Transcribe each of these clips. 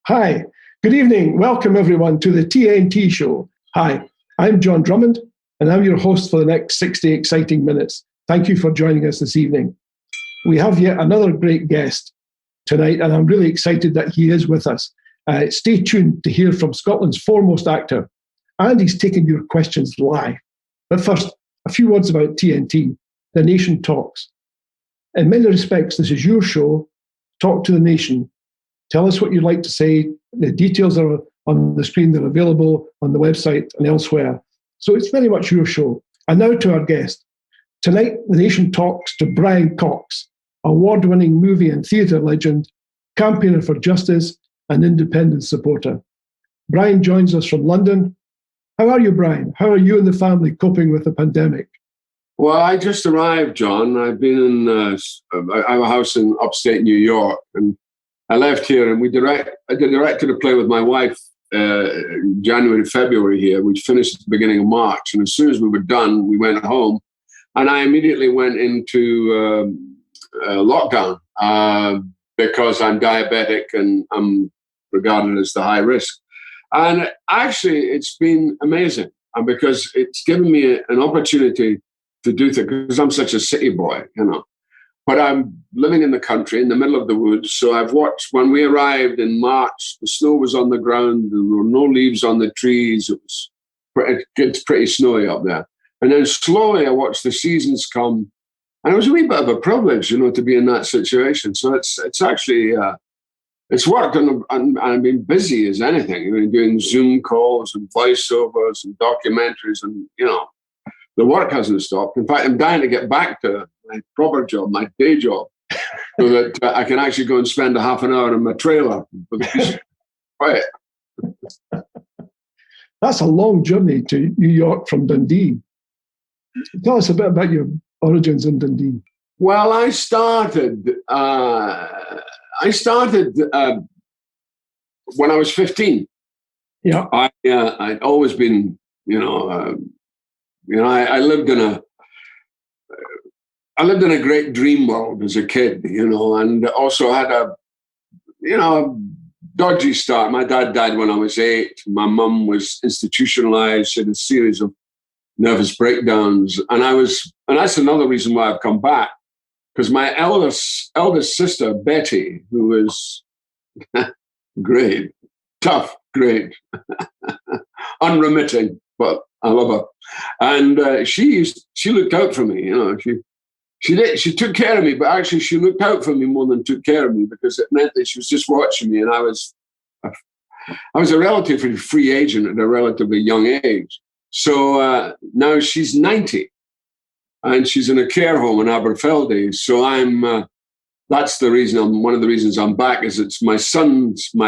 Hi, good evening. Welcome everyone to the TNT Show. Hi, I'm John Drummond, and I'm your host for the next 60 exciting minutes. Thank you for joining us this evening. We have yet another great guest tonight, and I'm really excited that he is with us. Stay tuned to hear from Scotland's foremost actor, and he's taking your questions live. But first, a few words about TNT, The Nation Talks. In many respects, this is your show. Talk to the nation. Tell us what you'd like to say. The details are on the screen. They're available on the website and elsewhere. So it's very much your show. And now to our guest. Tonight, the nation talks to Brian Cox, award-winning movie and theatre legend, campaigner for justice, and independent supporter. Brian joins us from London. How are you, Brian? How are you and the family coping with the pandemic? Well, I just arrived, John. I've been in I have a house in upstate New York, and I left here, and I directed a play with my wife January, February here, which finished at the beginning of March. And as soon as we were done, we went home, and I immediately went into lockdown because I'm diabetic and I'm regarded as the high risk. And actually, it's been amazing, and because it's given me an opportunity to do things, because I'm such a city boy, But I'm living in the country, in the middle of the woods. So I've watched, when we arrived in March, the snow was on the ground. There were no leaves on the trees. It's pretty snowy up there. And then slowly I watched the seasons come. And it was a wee bit of a privilege, to be in that situation. So it's actually, it's worked. And I've been busy as anything, doing Zoom calls and voiceovers and documentaries. And, the work hasn't stopped. In fact, I'm dying to get back to my proper job, my day job, so that I can actually go and spend a half an hour in my trailer with a piece of quiet. That's a long journey to New York from Dundee. Tell us a bit about your origins in Dundee. Well, I started when I was 15. Yeah, I'd always been, I lived in a great dream world as a kid, and also had a dodgy start. My dad died when I was 8. My mum was institutionalized. She had a series of nervous breakdowns. And that's another reason why I've come back, because my eldest sister, Betty, who was great, tough, great, unremitting, but I love her. And she looked out for me, She took care of me, but actually she looked out for me more than took care of me, because it meant that she was just watching me, and I was a relatively free agent at a relatively young age. So now she's 90, and she's in a care home in Aberfeldy. So that's the reason. One of the reasons I'm back is it's my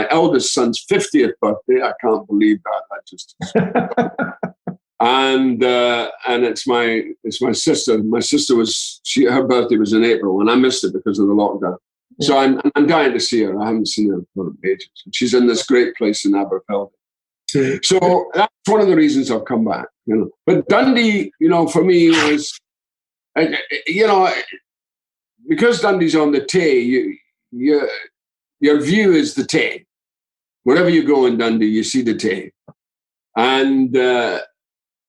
eldest son's 50th birthday. I can't believe that. That just. And it's my sister. My sister her birthday was in April, and I missed it because of the lockdown. Yeah. So I'm dying to see her. I haven't seen her for ages. She's in this great place in Aberfeldy. Yeah. So that's one of the reasons I've come back. But Dundee, for me was, because Dundee's on the Tay. Your view is the Tay. Wherever you go in Dundee, you see the Tay,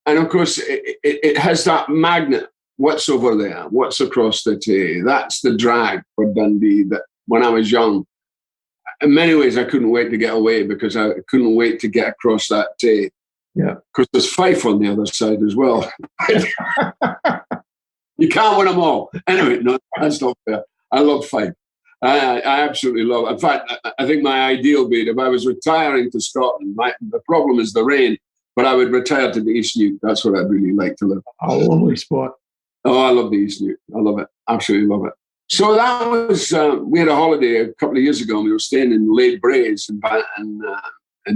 and of course, it has that magnet. What's over there? What's across the Tay? That's the drag for Dundee. That when I was young, in many ways, I couldn't wait to get away, because I couldn't wait to get across that Tay. Yeah, because there's Fife on the other side as well. You can't win them all. Anyway, no, that's not fair. I love Fife. I absolutely love it. In fact, I think my ideal beat, if I was retiring to Scotland, the problem is the rain. But I would retire to the East Neuk. That's what I'd really like to live. A lovely spot. Oh, I love the East Neuk. I love it. Absolutely love it. So that was, we had a holiday a couple of years ago, and we were staying in Lade Braes and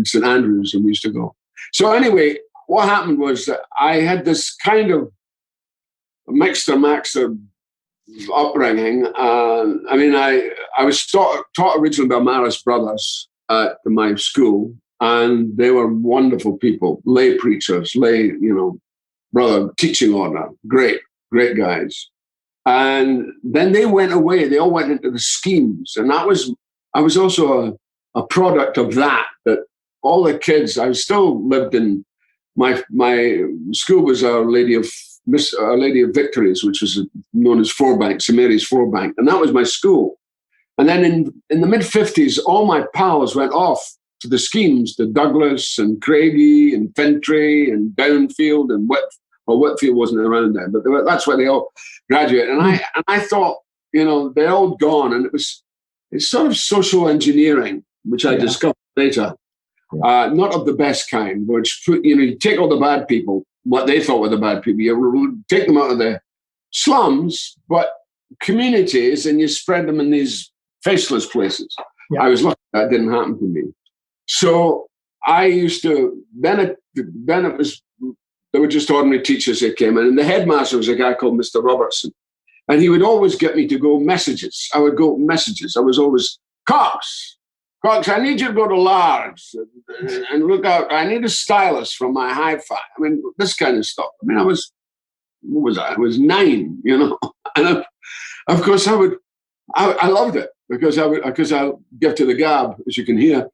St Andrews, and we used to go. So anyway, what happened was that I had this kind of mixer upbringing. I was taught originally by Maris Brothers at my school. And they were wonderful people, lay preachers, brother, teaching order, great guys. And then they went away. They all went into the schemes. And I was also a product of that all the kids, I still lived in my school was Our Lady of Victories, which was known as Fourbank, St Mary's Fourbank, and that was my school. And then in the mid-50s, all my pals went off to the schemes, to Douglas and Craigie and Fintry and Downfield and Whitfield wasn't around then, but that's where they all graduated. And I thought, they're all gone, and it's sort of social engineering, which I discovered later. Not of the best kind, which you take all the bad people, what they thought were the bad people, you take them out of the slums, but communities, and you spread them in these faceless places. Yeah. I was lucky that didn't happen to me. So I used to, then they were just ordinary teachers that came in, and the headmaster was a guy called Mr. Robertson, and he would always get me to go messages. I would go messages. I was always, Cox, I need you to go to Largs and look out. I need a stylus from my hi-fi. I mean, this kind of stuff. I mean, what was I? I was 9, And of course, I loved it because I'll give to the gab, as you can hear.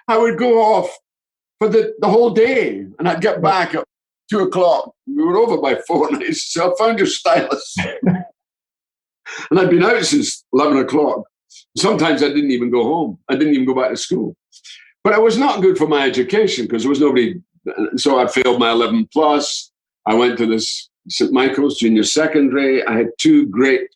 I would go off for the whole day, and I'd get back at 2:00. We were over by 4, and I said, I found your stylus. And I'd been out since 11:00. Sometimes I didn't even go home. I didn't even go back to school. But it was not good for my education because there was nobody. So I failed my 11 plus. I went to this St. Michael's Junior Secondary. I had 2 great,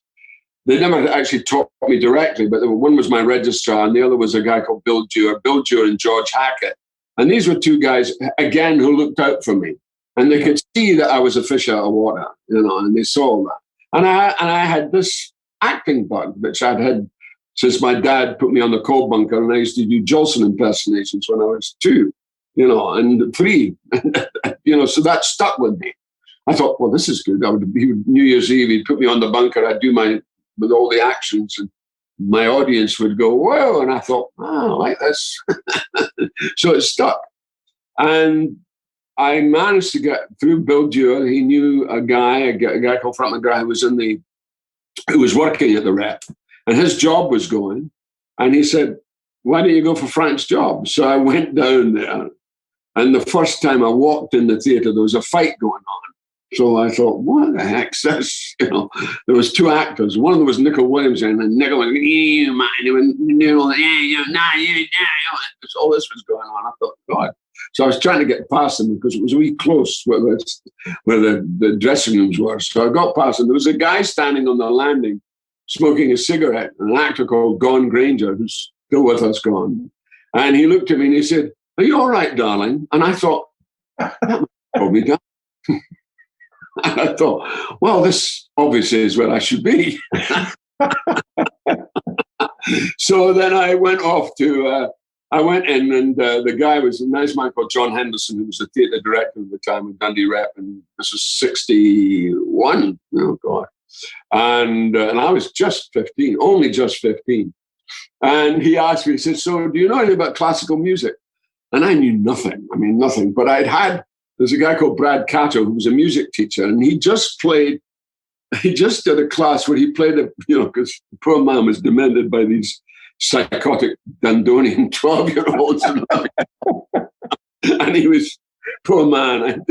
they never actually taught me directly, but one was my registrar and the other was a guy called Bill Dewar and George Hackett. And these were 2 guys, again, who looked out for me. And they could see that I was a fish out of water, and they saw that. And I had this acting bug, which I'd had since my dad put me on the coal bunker, and I used to do Jolson impersonations when I was 2, and 3, so that stuck with me. I thought, well, this is good. New Year's Eve, he'd put me on the bunker. I'd do with all the actions, and my audience would go, whoa. And I thought, I like this. So it stuck. And I managed to get through Bill Dewar. He knew a guy called Frank McGrath who was working at the Rep. And his job was going. And he said, why don't you go for Frank's job? So I went down there. And the first time I walked in the theatre, there was a fight going on. So I thought, what the heck's this? There was 2 actors. One of them was Nicol Williams, and Nicol was, so all this was going on. I thought, God. So I was trying to get past them because it was really close where the dressing rooms were. So I got past them. There was a guy standing on the landing smoking a cigarette, an actor called Gone Granger, who's still with us, Gone. And he looked at me and he said, are you all right, darling? And I thought, that might me down. And I thought, well, this obviously is where I should be. So then I went off I went in, and the guy was a nice man called John Henderson, who was the theatre director at the time of Dundee Rep, and this was 61. Oh, God. And I was just 15, only just 15. And he asked me, he said, so do you know anything about classical music? And I knew nothing. I mean, nothing. But there's a guy called Brad Cato, who was a music teacher, and he just did a class where he played because the poor man was demented by these psychotic Dundonian 12-year-olds. And he was, poor man,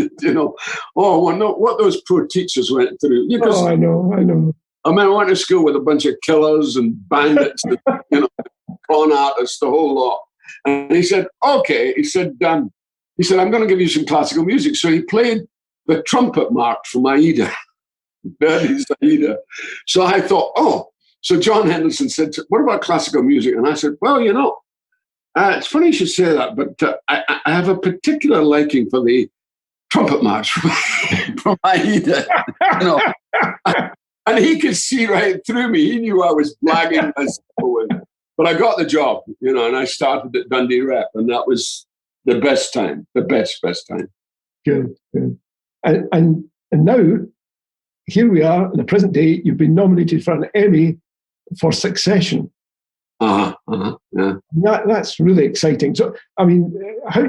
what those poor teachers went through. I know. I mean, I went to school with a bunch of killers and bandits, and, con artists, the whole lot. And he said, okay, he said, I'm going to give you some classical music. So he played the trumpet march from Aida, Verdi's Aida. So I thought, so John Henderson said, what about classical music? And I said, well, it's funny you should say that, but I have a particular liking for the trumpet march from Aida. And he could see right through me. He knew I was blagging myself. But I got the job, and I started at Dundee Rep, and that was the best time, the best time. Good. And now, here we are in the present day. You've been nominated for an Emmy for Succession. Yeah. That's really exciting. So, I mean, how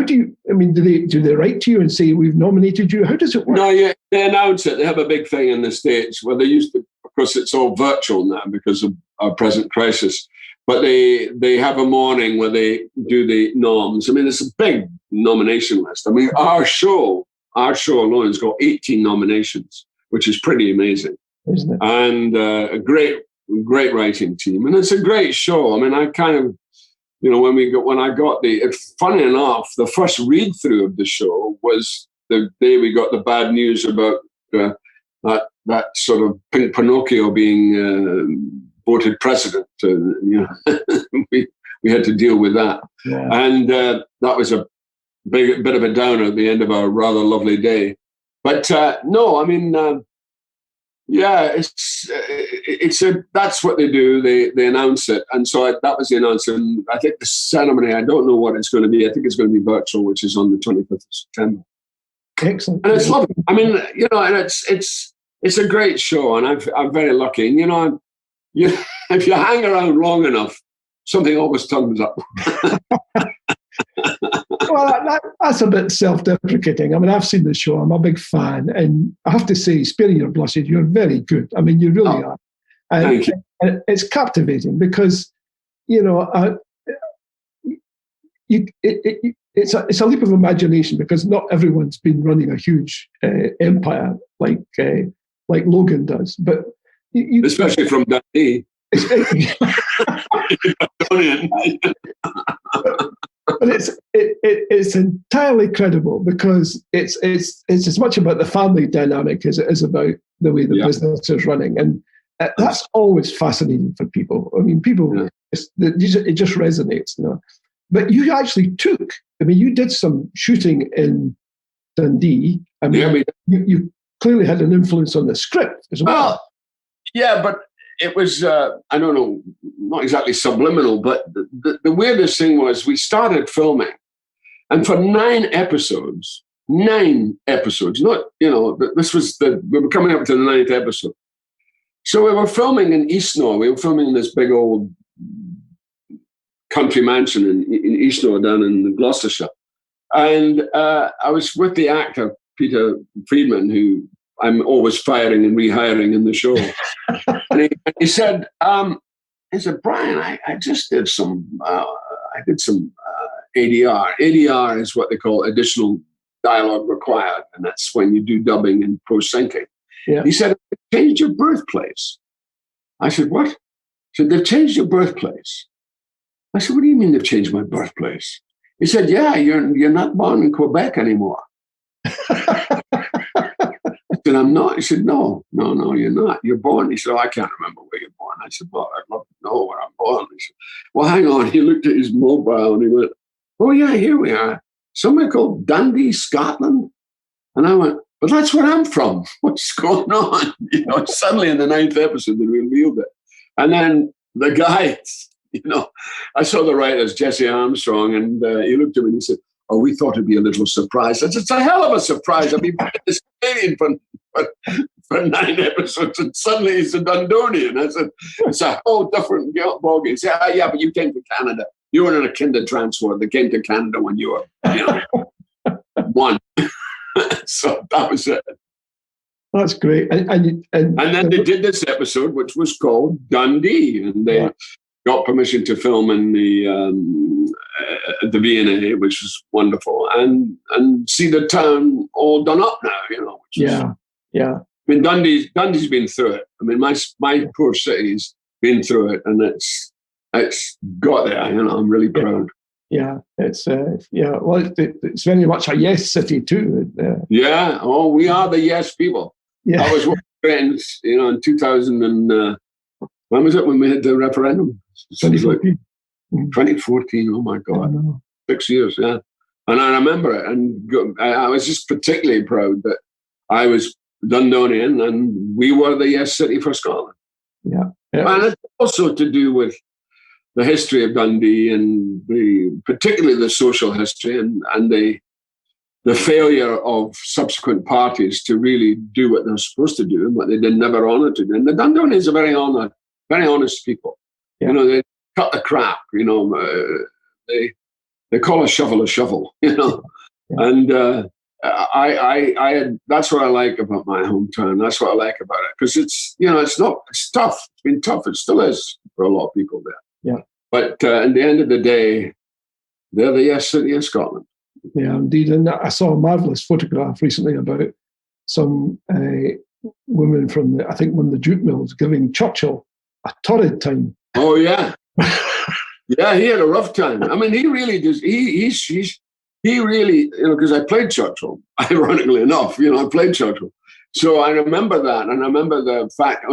do you? I mean, do they write to you and say we've nominated you? How does it work? No, yeah, they announce it. They have a big thing in the States where they used to. Of course, it's all virtual now because of our present crisis. but they have a morning where they do the noms. I mean, it's a big nomination list. I mean, our show alone has got 18 nominations, which is pretty amazing, isn't it? And a great writing team, and it's a great show. I mean, I kind of, when I got funny enough, the first read through of the show was the day we got the bad news about that sort of Pink Pinocchio being voted president. We had to deal with that, and that was a bit of a downer at the end of a rather lovely day. But no, I mean, that's what they do. They announce it, and so that was the announcement. I think the ceremony, I don't know what it's going to be. I think it's going to be virtual, which is on the 25th of September. Excellent, and it's lovely. I mean, and it's a great show, and I'm very lucky. And if you hang around long enough, something always turns up. Well, that's a bit self-deprecating. I mean, I've seen the show. I'm a big fan. And I have to say, sparing your blushes, you're very good. I mean, you really are. And, thank you. And it's captivating because, it's a leap of imagination because not everyone's been running a huge empire like Logan does. But especially from Dundee. But it's entirely credible because it's as much about the family dynamic as it is about the way the business is running, and that's always fascinating for people. I mean, people it just resonates, But you actually you did some shooting in Dundee. I mean, you clearly had an influence on the script as well. Yeah, but it was, I don't know, not exactly subliminal, but the weirdest thing was we started filming, and for 9 episodes, not, this was we were coming up to the 9th episode. So we were filming in Eastnor. We were filming in this big old country mansion in Eastnor down in Gloucestershire. And I was with the actor, Peter Friedman, who I'm always firing and rehiring in the show. And he said, Brian, I just did some ADR. ADR is what they call additional dialogue required. And that's when you do dubbing and pro-syncing. Yeah. He said, they've changed your birthplace. I said, what? He said, they've changed your birthplace. I said, what do you mean they've changed my birthplace? He said, yeah, you're not born in Quebec anymore. I said, I'm not. He said, no, you're not. You're born. He said, I can't remember where you're born. I said, well, I'd love to know where I'm born. He said, well, hang on. He looked at his mobile and he went, oh, yeah, here we are. Somewhere called Dundee, Scotland. And I went, but that's where I'm from. What's going on? Suddenly in the 9th episode, they revealed it. And then the guy, I saw the writers, Jesse Armstrong, and he looked at me and he said, oh, we thought it'd be a little surprise. I said, it's a hell of a surprise. I've been this Canadian for 9 episodes, and suddenly he's a Dundonian. I said, it's a whole different ballgame. He said, yeah, but you came to Canada. You were in a kinder transfer. They came to Canada when you were, 1. So that was it. That's great. And then they did this episode, which was called Dundee, and they got permission to film in the V&A, which was wonderful, and see the town all done up now. Yeah. I mean, Dundee's been through it. I mean, my poor city's been through it, and it's got there. I'm really proud. Yeah, it's Well, it's very much a yes city too. Yeah. Oh, we are the yes people. Yeah. I was with friends, in 2000 and when was it when we had the referendum? 2014. 2014. Oh my God, 6 years. Yeah, and I remember it, and I was just particularly proud that I was Dundonian, and we were the yes city for Scotland. Yeah. And it's also to do with the history of Dundee and particularly the social history and the failure of subsequent parties to really do what they're supposed to do and what they never honoured to do. And the Dundonians are very honest people. Yeah. They cut the crap. They call a shovel. Yeah. And I that's what I like about my hometown. That's what I like about it, because it's tough. It's been tough. It still is for a lot of people there. Yeah. But at the end of the day, they're the yes city of Scotland. Yeah, indeed. And I saw a marvellous photograph recently about some women from, I think, one of the jute mills giving Churchill a torrid time. Oh, yeah. Yeah, he had a rough time. I mean, he really does. He really, because I played Churchill, ironically enough, I played Churchill. So I remember that. And I remember the fact,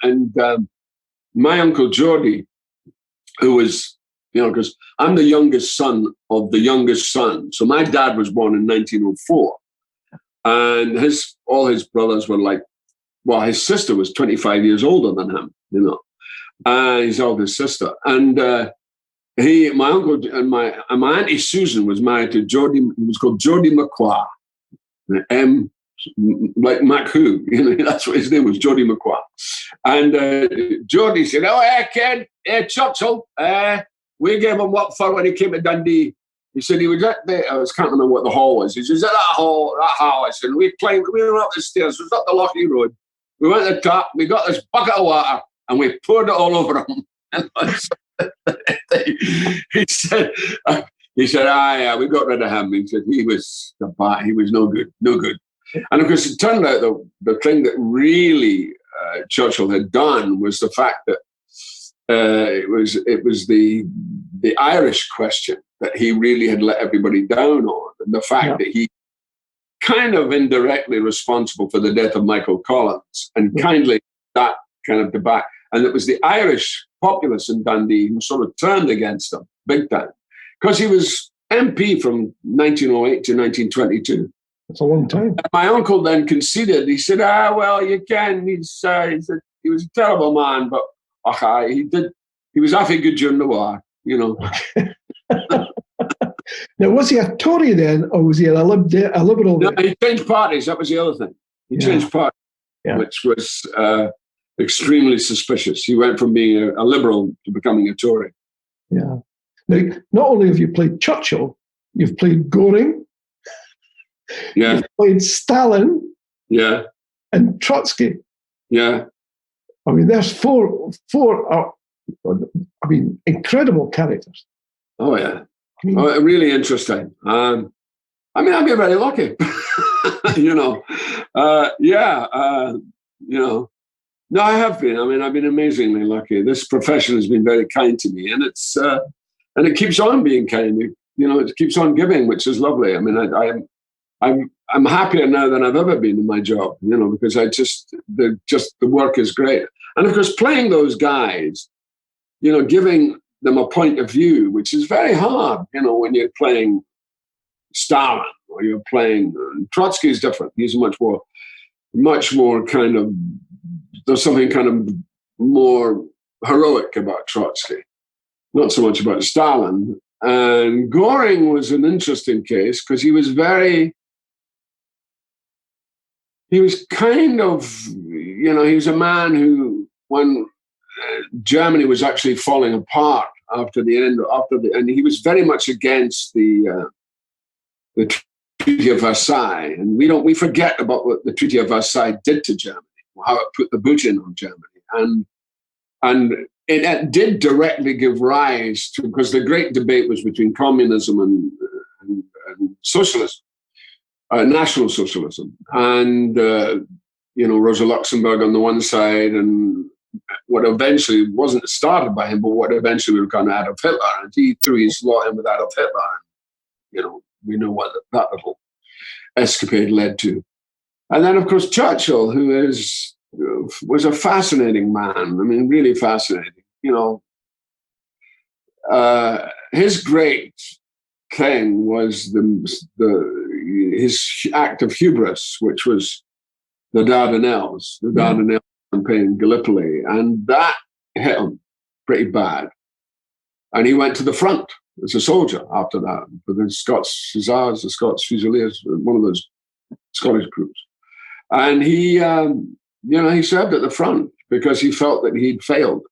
and my Uncle Geordie, who was, because I'm the youngest son of the youngest son. So my dad was born in 1904. And all his brothers were his sister was 25 years older than him, his eldest sister. And my uncle and my auntie Susan was married to Geordie. He was called Geordie McQuarrie, like Mac Who. That's what his name was, Geordie McQuarrie. And Geordie said, "Oh, Ken, Churchill, we gave him what for when he came to Dundee." He said he was at I can't remember what the hall was. He says, "At that hall." I said, we went up the stairs. It was up the Lochie Road. We went to the top. We got this bucket of water and we poured it all over him. He said, yeah, we got rid of him. He said he was no good. And of course, it turned out the thing that really Churchill had done was the fact that it was the Irish question that he really had let everybody down on, and the fact that he kind of indirectly responsible for the death of Michael Collins, and kindly that kind of debate. And it was the Irish populace in Dundee who sort of turned against him big time, because he was MP from 1908 to 1922. That's a long time. And my uncle then conceded. He said, well, you can. He said he was a terrible man, but he was awfully good during the war, Now, was he a Tory then, or was he a Liberal? No, he changed parties. That was the other thing. He changed parties, which was extremely suspicious. He went from being a Liberal to becoming a Tory. Yeah. Now, not only have you played Churchill, you've played Goring. Yeah. You've played Stalin. Yeah. And Trotsky. Yeah. I mean, there's four incredible characters. Oh, yeah. Really interesting. I've been very lucky, No, I have been. I've been amazingly lucky. This profession has been very kind to me, and it keeps on being kind. It keeps on giving, which is lovely. I'm happier now than I've ever been in my job, because the work is great. And of course, playing those guys, giving them a point of view, which is very hard, when you're playing Stalin or you're playing Trotsky is different. He's much more kind of, there's something kind of more heroic about Trotsky, not so much about Stalin. And Goring was an interesting case because he was kind of, he was a man who, when Germany was actually falling apart and he was very much against the Treaty of Versailles. And we forget about what the Treaty of Versailles did to Germany, how it put the boot in on Germany. And it did directly give rise to, because the great debate was between communism and socialism, National Socialism, and Rosa Luxemburg on the one side, and what eventually wasn't started by him, but what eventually would come Adolf Hitler, and he threw his lot in with Adolf Hitler, and we know what that little escapade led to. And then, of course, Churchill, who was a fascinating man. Really fascinating. His great thing was his act of hubris, which was the Dardanelles campaign in Gallipoli, and that hit him pretty bad. And he went to the front as a soldier after that for the Scots Hussars, the Scots Fusiliers, one of those Scottish groups. And he served at the front because he felt that he'd failed.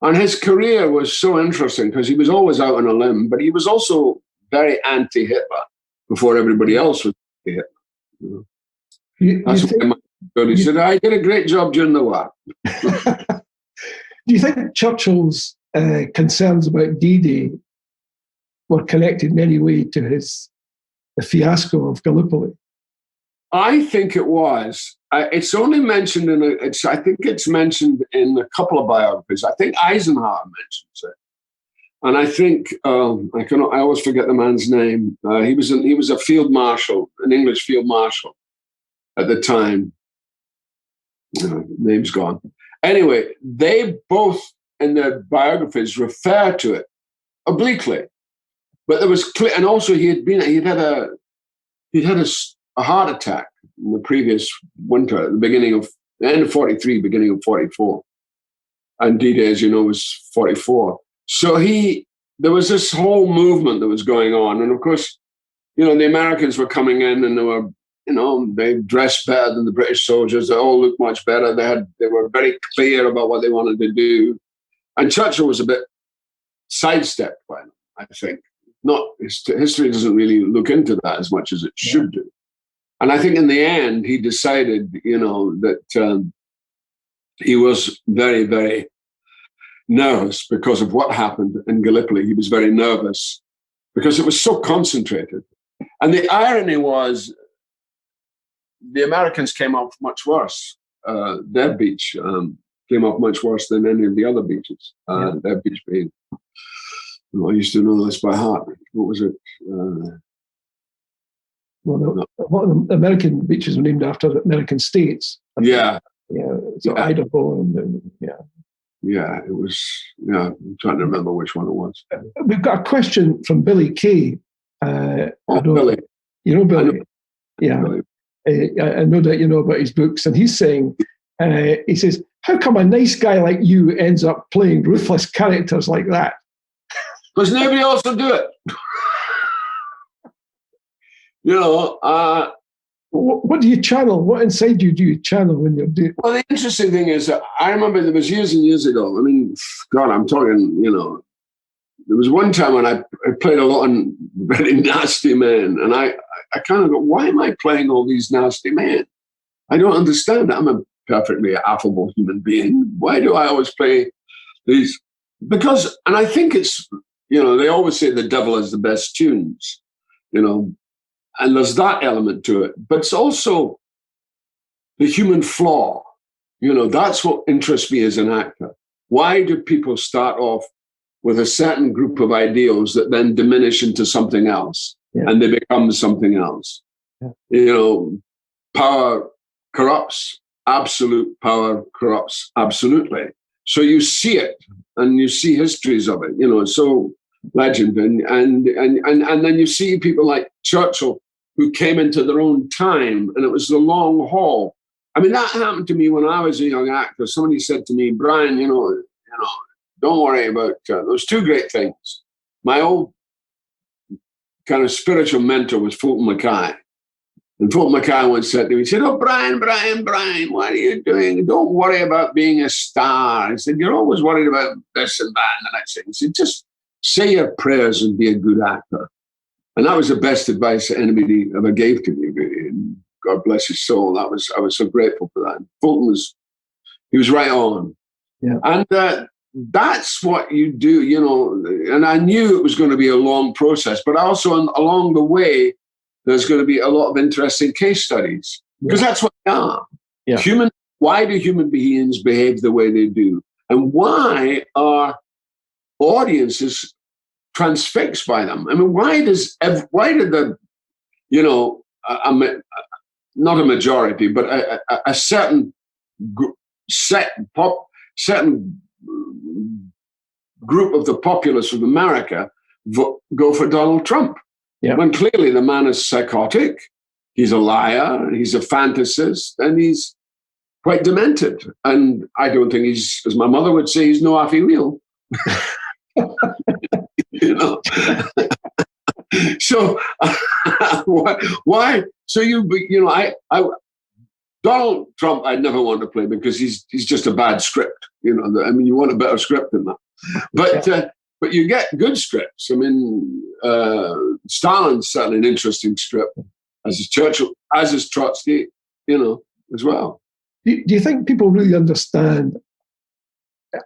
And his career was so interesting because he was always out on a limb, but he was also very anti-Hitler before everybody else was anti-Hitler. He said, I did a great job during the war. Do you think Churchill's concerns about D-Day were connected in any way to the fiasco of Gallipoli? I think it was. It's only mentioned I think it's mentioned in a couple of biographies. I think Eisenhower mentions it, and I think I always forget the man's name. He was a field marshal, an English field marshal at the time. Name's gone. Anyway, they both in their biographies refer to it obliquely, but there was clear, and also he'd had a heart attack in the previous winter, at the end of 43, beginning of 44. And D-Day, as you know, was 44. So there was this whole movement that was going on. And of course, the Americans were coming in and they dressed better than the British soldiers. They all looked much better. They were very clear about what they wanted to do. And Churchill was a bit sidestepped by them, I think. History doesn't really look into that as much as it should do. And I think in the end, he decided, that he was very, very nervous because of what happened in Gallipoli. He was very nervous because it was so concentrated. And the irony was the Americans came off much worse. Their beach came off much worse than any of the other beaches. Their beach being, I used to know this by heart. What was it? Well, a lot of the American beaches were named after American states. Yeah. So Idaho and Yeah, it was. Yeah, I'm trying to remember which one it was. We've got a question from Billy Kay. Billy. You know Billy? Billy. I know that you know about his books, and he's saying, he says, how come a nice guy like you ends up playing ruthless characters like that? Because nobody else will do it. What do you channel? What inside you do you channel when you're doing? Well, the interesting thing is that I remember there was years and years ago. I mean, God, I'm talking, there was one time when I played a lot of very nasty men, and I kind of go, why am I playing all these nasty men? I don't understand. I'm a perfectly affable human being. Why do I always play these? Because, and I think it's, they always say the devil has the best tunes, and there's that element to it. But it's also the human flaw. That's what interests me as an actor. Why do people start off with a certain group of ideals that then diminish into something else, and they become something else? Power corrupts. Absolute power corrupts absolutely. So you see it, and you see histories of it. So legend, and then you see people like Churchill who came into their own time, and it was the long haul. I mean, that happened to me when I was a young actor. Somebody said to me, Brian, don't worry about those two great things. My old kind of spiritual mentor was Fulton Mackay. And Fulton Mackay once said to me, he said, oh, Brian, what are you doing? Don't worry about being a star. He said, you're always worried about this and that and the next thing. He said, just say your prayers and be a good actor. And that was the best advice that anybody ever gave to me, really. And God bless his soul. I was so grateful for that. Fulton he was right on. Yeah. And that's what you do, and I knew it was going to be a long process, but also along the way, there's going to be a lot of interesting case studies, because that's what they are. Yeah. Why do human beings behave the way they do? And why are audiences transfixed by them? I mean, why did the, not a majority, but a certain certain group of the populace of America go for Donald Trump? Yeah. When clearly the man is psychotic, he's a liar, he's a fantasist, and he's quite demented. And I don't think he's, as my mother would say, he's no Affy Wheel. So why? So Donald Trump, I'd never want to play because he's just a bad script. You want a better script than that. But you get good scripts. I mean, Stalin's certainly an interesting script, as is Churchill, as is Trotsky, as well. Do you think people really understand?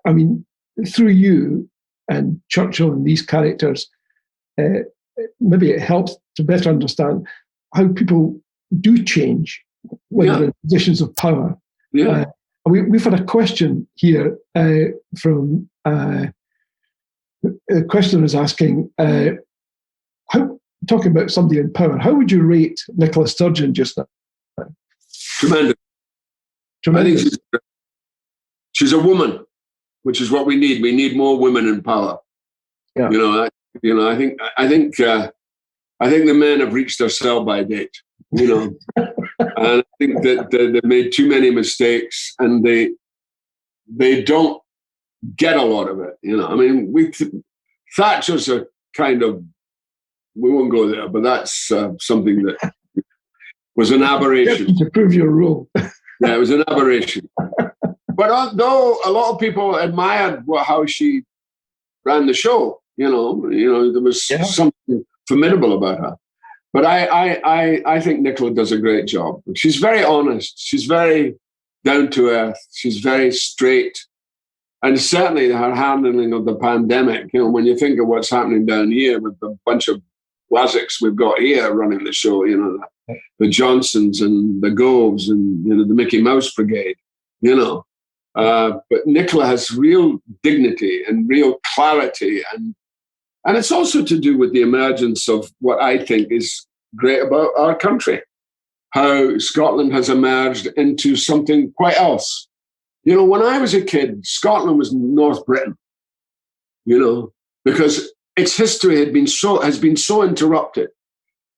I mean, through you, and Churchill and these characters, maybe it helps to better understand how people do change when they're in positions of power. Yeah. We've had a question here from a questioner is asking, talking about somebody in power, how would you rate Nicola Sturgeon just now? Tremendous. Tremendous. I think she's a woman, which is what we need. We need more women in power. Yeah. I think the men have reached their sell-by date. And I think that they've made too many mistakes, and they don't get a lot of it. I mean, Thatcher's a kind of, we won't go there, but that's something that was an aberration. To prove your rule. Yeah, it was an aberration. But though a lot of people admired how she ran the show, there was something formidable about her. But I think Nicola does a great job. She's very honest. She's very down to earth. She's very straight. And certainly her handling of the pandemic, when you think of what's happening down here with the bunch of Waziks we've got here running the show, the Johnsons and the Goves and, the Mickey Mouse Brigade, But Nicola has real dignity and real clarity. And it's also to do with the emergence of what I think is great about our country, how Scotland has emerged into something quite else. When I was a kid, Scotland was North Britain, because its history has been so interrupted.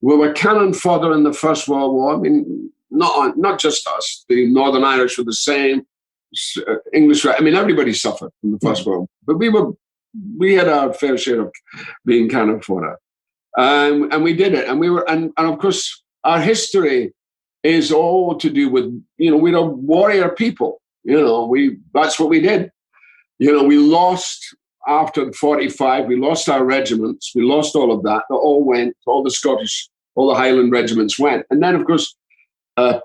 We were cannon fodder in the First World War. I mean, not just us. The Northern Irish were the same. English, everybody suffered from the First World War. But we had our fair share of being cannon fodder. And we did it. And and of course, our history is all to do with, we're a warrior people. That's what we did. We lost after 45, we lost our regiments. We lost all of that. They all went, all the Highland regiments went. And then, of course,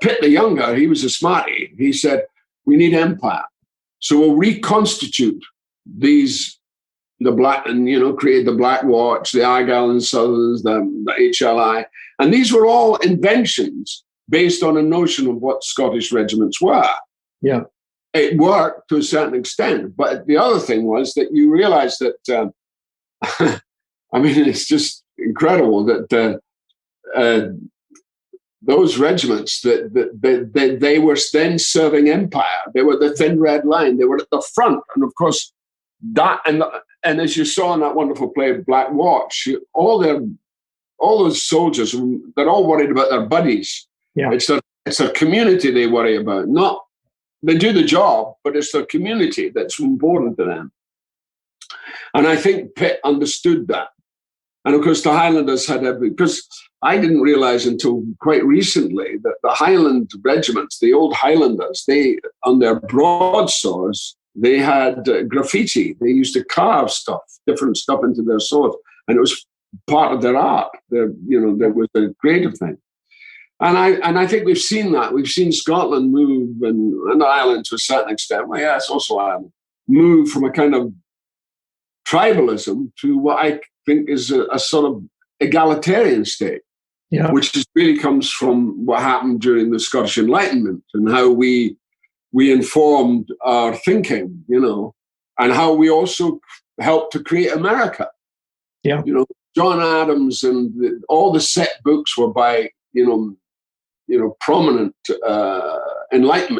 Pitt the Younger, he was a smarty. He said, we need empire. So we'll reconstitute the Black, and, create the Black Watch, the Argyll and Southerns, the HLI. And these were all inventions based on a notion of what Scottish regiments were. Yeah. It worked to a certain extent. But the other thing was that you realize that, it's just incredible that those regiments, that they were then serving empire. They were the thin red line. They were at the front. And of course, that, and as you saw in that wonderful play, Black Watch, all those soldiers, they're all worried about their buddies. Yeah. It's their community they worry about. They do the job, but it's their community that's important to them. And I think Pitt understood that. And of course, the Highlanders because I didn't realize until quite recently that the Highland regiments, the old Highlanders, on their broadswords, they had graffiti. They used to carve different stuff into their swords. And it was part of their art. There was a creative thing. And I think we've seen that. We've seen Scotland move, and Ireland to a certain extent. Well, yeah, it's also Ireland. Move from a kind of tribalism to what I think is a sort of egalitarian state, which really comes from what happened during the Scottish Enlightenment and how we informed our thinking, and how we also helped to create America. Yeah. John Adams and all the set books were by, prominent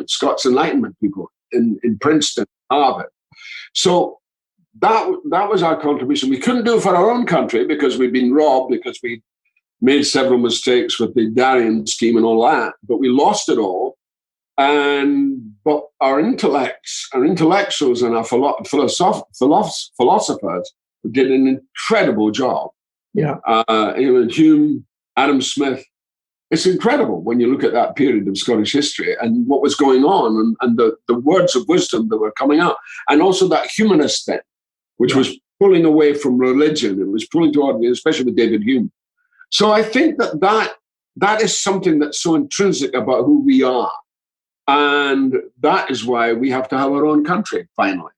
Scots Enlightenment people in Princeton, Harvard. So that was our contribution. We couldn't do it for our own country because we'd been robbed, because we made several mistakes with the Darien scheme and all that, but we lost it all. But our intellectuals and our philosophers did an incredible job. Yeah. Hume, Adam Smith. It's incredible when you look at that period of Scottish history and what was going on, and the words of wisdom that were coming out. And also that humanist thing, which was pulling away from religion. It was pulling toward, especially with David Hume. So I think that is something that's so intrinsic about who we are. And that is why we have to have our own country, finally.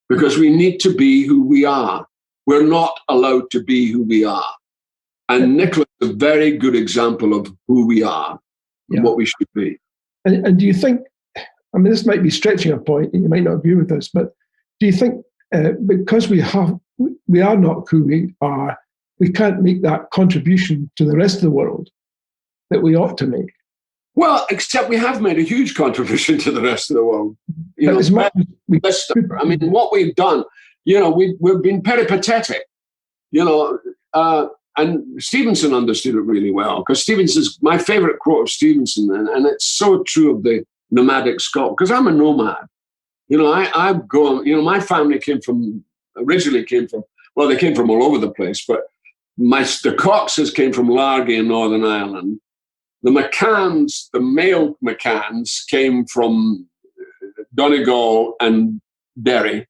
Because we need to be who we are. we're not allowed to be who we are. And Nicholas is a very good example of who we are and what we should be. And do you think, I mean, this might be stretching a point, and you might not agree with this, but do you think because we are not who we are, we can't make that contribution to the rest of the world that we ought to make? Well, except we have made a huge contribution to the rest of the world. I mean, what we've done, we've been peripatetic, and Stevenson understood it really well, because Stevenson's my favorite quote of Stevenson, and it's so true of the nomadic Scot, because I'm a nomad. I go, my family originally came from all over the place, but the Coxes came from Largy in Northern Ireland. The McCanns, the male McCanns, came from Donegal and Derry.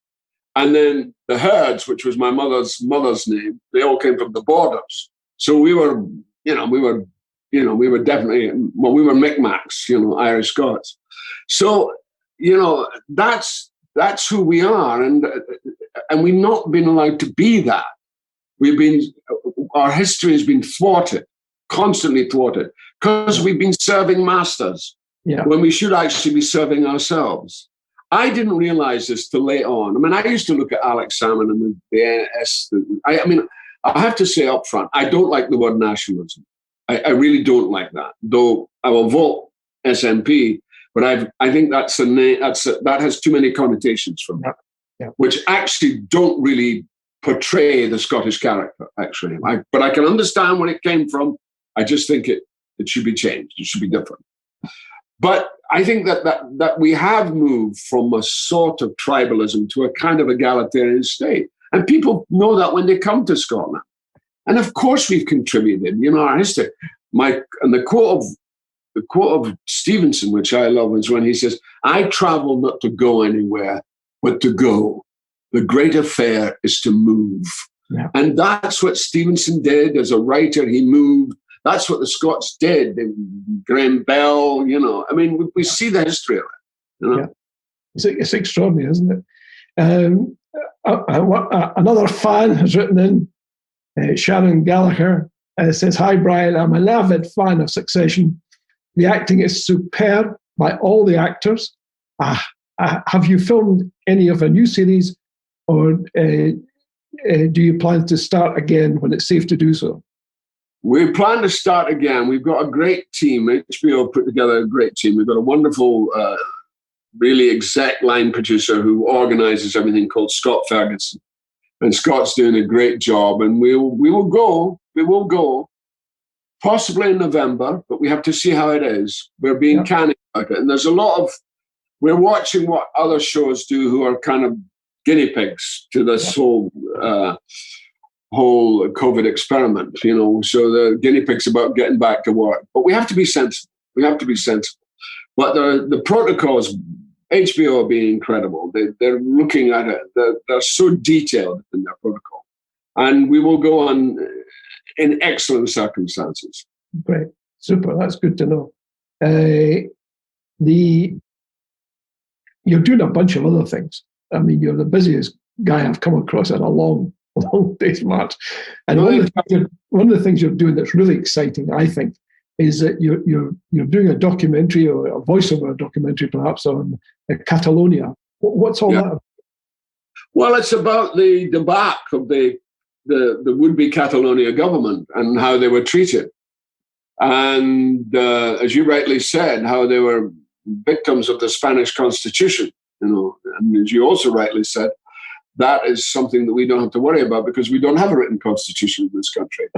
And then the Herds, which was my mother's name, they all came from the Borders. So we were definitely, we were Micmacs, Irish Scots. So, that's who we are. And we've not been allowed to be that. Our history has been thwarted, constantly thwarted, because we've been serving masters when we should actually be serving ourselves. I didn't realize this till late on. I mean, I used to look at Alex Salmond and the NS. I have to say up front, I don't like the word nationalism. I really don't like that, though I will vote SNP, but I think that's a name, that has too many connotations for me, which actually don't really portray the Scottish character, actually. But I can understand where it came from. I just think it should be changed. It should be different. But I think that we have moved from a sort of tribalism to a kind of egalitarian state. And people know that when they come to Scotland. And of course we've contributed, our history. The quote of Stevenson, which I love, is when he says, "I travel not to go anywhere, but to go. The great affair is to move." Yeah. And that's what Stevenson did as a writer. He moved. That's what the Scots did. Graham Bell, we see the history of it. Yeah. It's extraordinary, isn't it? Another fan has written in, Sharon Gallagher, says, "Hi, Brian, I'm an avid fan of Succession. The acting is superb by all the actors. Have you filmed any of a new series, or do you plan to start again when it's safe to do so?" We plan to start again. We've got a great team. HBO put together a great team. We've got a wonderful, really exec line producer who organizes everything, called Scott Ferguson. And Scott's doing a great job. And we will go, possibly in November, but we have to see how it is. We're being canny about it. And there's we're watching what other shows do who are kind of guinea pigs to this whole COVID experiment, so the guinea pigs about getting back to work. But we have to be sensible. But the protocols, HBO are being incredible. They're looking at it. They're so detailed in their protocol. And we will go on in excellent circumstances. Great. Super. That's good to know. You're doing a bunch of other things. I mean, you're the busiest guy I've come across in a long day's march. And one of the things you're doing that's really exciting, I think, is that you're doing a documentary, or a voiceover documentary perhaps, on Catalonia. What's all that about? Well, it's about the debacle of the would-be Catalonia government and how they were treated. And as you rightly said, how they were victims of the Spanish Constitution, and as you also rightly said, that is something that we don't have to worry about, because we don't have a written constitution in this country.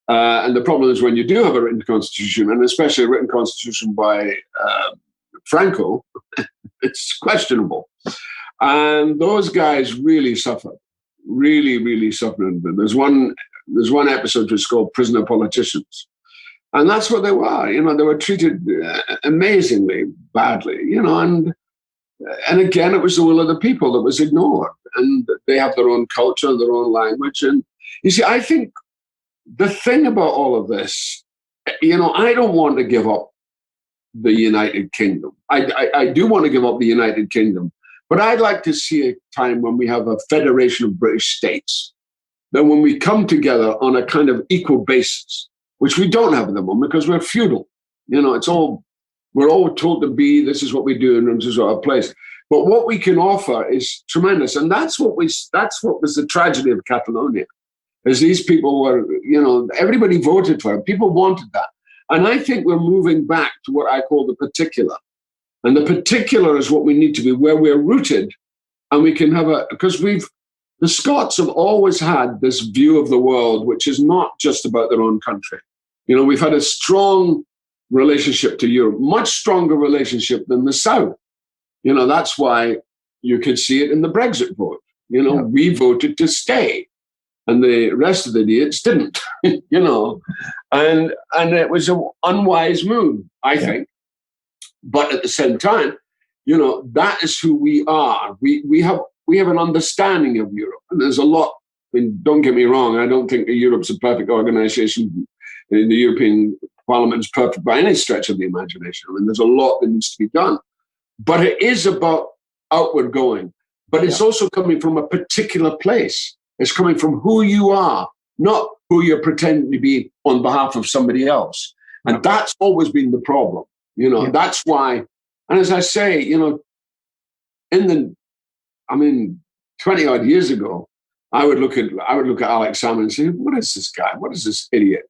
And the problem is, when you do have a written constitution, and especially a written constitution by Franco, it's questionable. And those guys really suffered, really suffered. There's one episode which is called Prisoner Politicians. And that's what they were. They were treated amazingly badly, and again, it was the will of the people that was ignored. And they have their own culture, their own language. And you see, I think the thing about all of this, I don't want to give up the United Kingdom. I do want to give up the United Kingdom, but I'd like to see a time when we have a federation of British states. that when we come together on a kind of equal basis, which we don't have at the moment because we're feudal, we're all told to be, this is what we do and this is our place. But what we can offer is tremendous. And that's what was the tragedy of Catalonia, is these people were, everybody voted for it. People wanted that. And I think we're moving back to what I call the particular. And the particular is what we need to be, where we're rooted. And we can have because the Scots have always had this view of the world, which is not just about their own country. We've had a strong relationship to Europe, much stronger relationship than the South. That's why you could see it in the Brexit vote. We voted to stay, and the rest of the idiots didn't. And it was an unwise move, I think. But at the same time, that is who we are. We have an understanding of Europe, and there's a lot. I mean, don't get me wrong. I don't think Europe's a perfect organization. The European Parliament is perfect by any stretch of the imagination. I mean, there's a lot that needs to be done. But it is about outward going. But it's also coming from a particular place. It's coming from who you are, not who you're pretending to be on behalf of somebody else. And that's always been the problem. That's why. And as I say, 20 odd years ago, I would look at Alex Salmond and say, what is this guy? What is this idiot?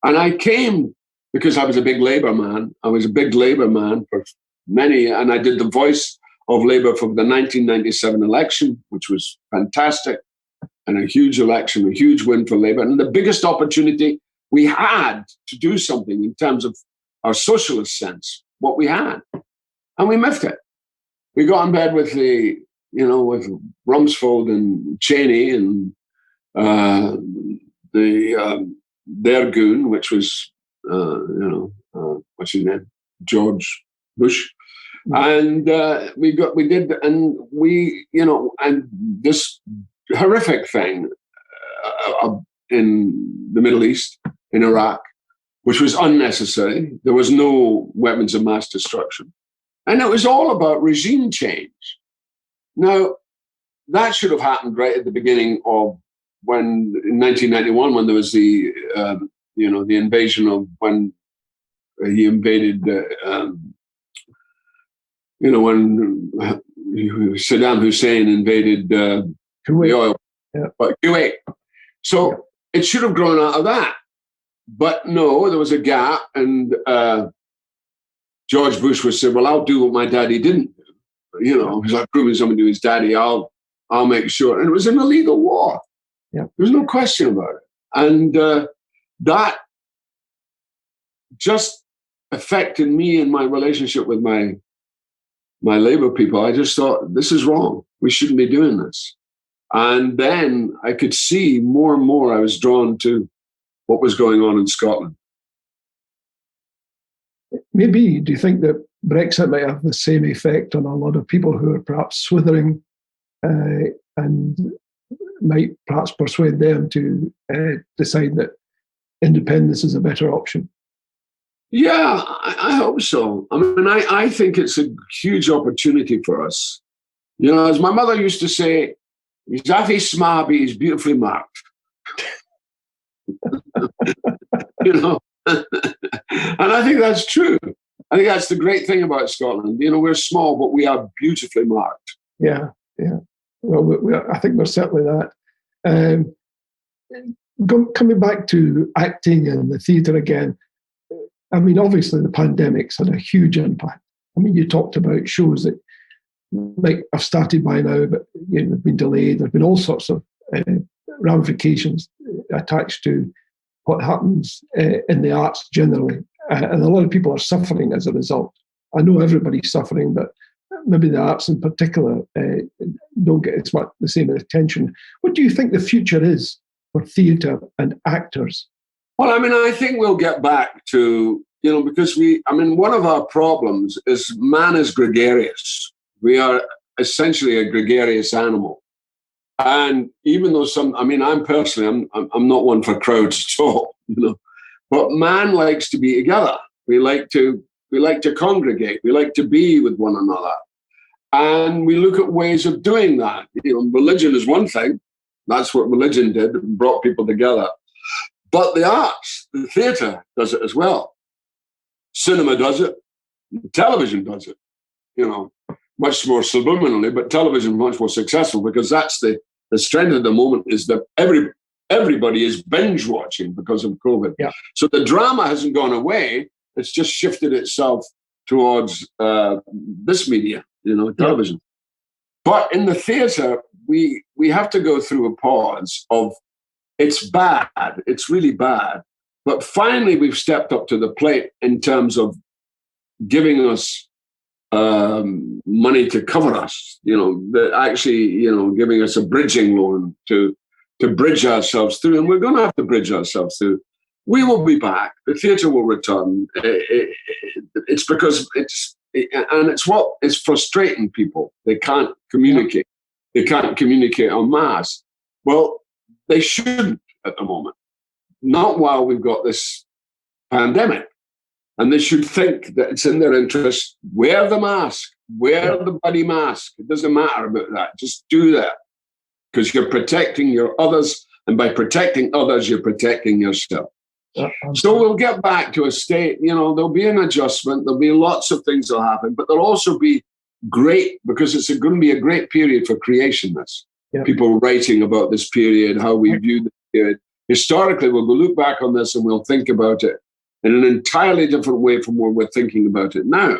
And I came because I was a big Labour man. I was a big Labour man for many, and I did the voice of Labour for the 1997 election, which was fantastic, and a huge election, a huge win for Labour, and the biggest opportunity we had to do something in terms of our socialist sense, what we had, and we miffed it. We got in bed with with Rumsfeld and Cheney and their goon, which was what's his name, George Bush. And and this horrific thing in the Middle East, in Iraq, which was unnecessary. There was no weapons of mass destruction. And it was all about regime change. Now, that should have happened right at the beginning of in 1991, when there was the invasion of, when he invaded, when Saddam Hussein invaded Kuwait. the oil, but Kuwait. So it should have grown out of that. But no, there was a gap, and George Bush was saying, well, I'll do what my daddy didn't do. He's like proving something to his daddy, I'll make sure. And it was an illegal war. Yeah. There's no question about it. And that just affected me and my relationship with my Labour people. I just thought, this is wrong. We shouldn't be doing this. And then I could see more and more I was drawn to what was going on in Scotland. Maybe, do you think that Brexit might have the same effect on a lot of people who are perhaps swithering and might perhaps persuade them to decide that independence is a better option? Yeah, I hope so. I mean, I think it's a huge opportunity for us. As my mother used to say, he's awfully smart, but he's beautifully marked. And I think that's true. I think that's the great thing about Scotland. We're small, but we are beautifully marked. Yeah. Well, I think we're certainly that. Coming back to acting and the theatre again, I mean, obviously the pandemic's had a huge impact. I mean, you talked about shows that might have started by now, but they've been delayed. There's been all sorts of ramifications attached to what happens in the arts generally. And a lot of people are suffering as a result. I know everybody's suffering, but maybe the arts in particular don't get as much the same attention. What do you think the future is for theatre and actors? Well, I mean, I think we'll get back to, because one of our problems is man is gregarious. We are essentially a gregarious animal. And even though I'm personally, I'm not one for crowds at all, but man likes to be together. We like to congregate. We like to be with one another. And we look at ways of doing that. Religion is one thing, That's what religion did, and brought people together. But the arts, the theatre does it as well. Cinema does it. Television does it. Much more subliminally, but television is much more successful because that's the strength of the moment is that everybody is binge watching because of COVID. Yeah. So the drama hasn't gone away. It's just shifted itself towards this media, television. Yeah. But in the theatre, we have to go through a pause of it's bad. It's really bad. But finally, we've stepped up to the plate in terms of giving us money to cover us, giving us a bridging loan to bridge ourselves through. And we're going to have to bridge ourselves through. We will be back. The theatre will return. It's because it's what is frustrating people. They can't communicate. They can't communicate en masse. Well, they shouldn't at the moment. Not while we've got this pandemic. And they should think that it's in their interest. Wear the mask. Wear the bloody mask. It doesn't matter about that. Just do that. Because you're protecting your others. And by protecting others, you're protecting yourself. So we'll get back to a state, there'll be an adjustment. There'll be lots of things that'll happen. But there'll also be great, because it's going to be a great period for creationists. Yeah. People writing about this period, how we view the period. Historically, we'll look back on this and we'll think about it in an entirely different way from what we're thinking about it now,